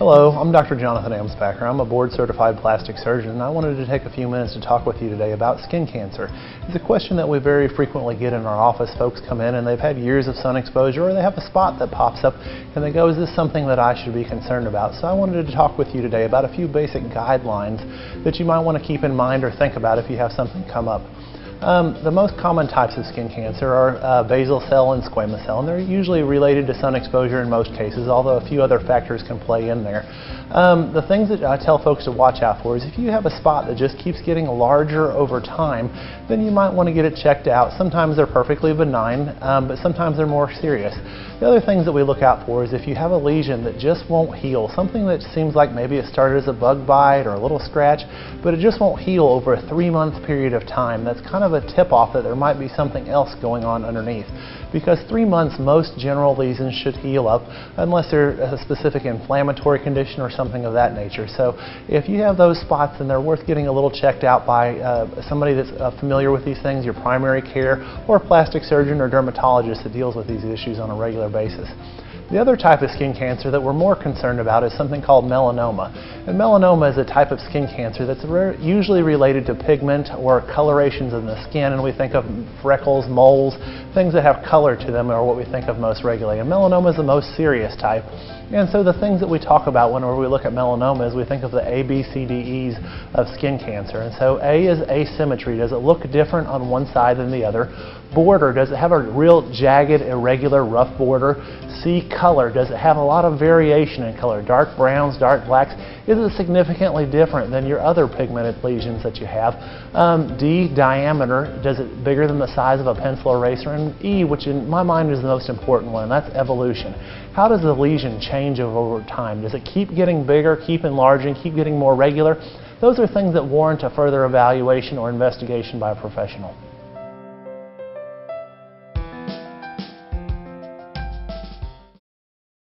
Hello, I'm Dr. Jonathan Amsbacher. I'm a board-certified plastic surgeon, and I wanted to take a few minutes to talk with you today about skin cancer. It's a question that we very frequently get in our office. Folks come in and they've had years of sun exposure, or they have a spot that pops up, and they go, is this something that I should be concerned about? So I wanted to talk with you today about a few basic guidelines that you might want to keep in mind or think about if you have something come up. The most common types of skin cancer are basal cell and squamous cell, and they're usually related to sun exposure in most cases, although a few other factors can play in there. The things that I tell folks to watch out for is if you have a spot that just keeps getting larger over time, then you might want to get it checked out. Sometimes they're perfectly benign, but sometimes they're more serious. The other things that we look out for is if you have a lesion that just won't heal, something that seems like maybe it started as a bug bite or a little scratch, but it just won't heal over a 3-month period of time. That's kind of a tip-off that there might be something else going on underneath. Because 3 months, most general lesions should heal up unless they're a specific inflammatory condition or something of that nature. So if you have those spots, then they're worth getting a little checked out by somebody that's familiar with these things, your primary care or plastic surgeon or dermatologist that deals with these issues on a regular basis. The other type of skin cancer that we're more concerned about is something called melanoma. And melanoma is a type of skin cancer that's usually related to pigment or colorations in the skin, and we think of freckles, moles, things that have color to them are what we think of most regularly. And melanoma is the most serious type. And so the things that we talk about whenever we look at melanoma is we think of the A, B, C, D, E's of skin cancer. And so A is asymmetry. Does it look different on one side than the other? Border, does it have a real jagged, irregular, rough border? C, color, does it have a lot of variation in color? Dark browns, dark blacks? Is it significantly different than your other pigmented lesions that you have? D, diameter, does it bigger than the size of a pencil eraser? And E, which in my mind is the most important one, and that's evolution. How does the lesion change over time? Does it keep getting bigger, keep enlarging, keep getting more regular? Those are things that warrant a further evaluation or investigation by a professional.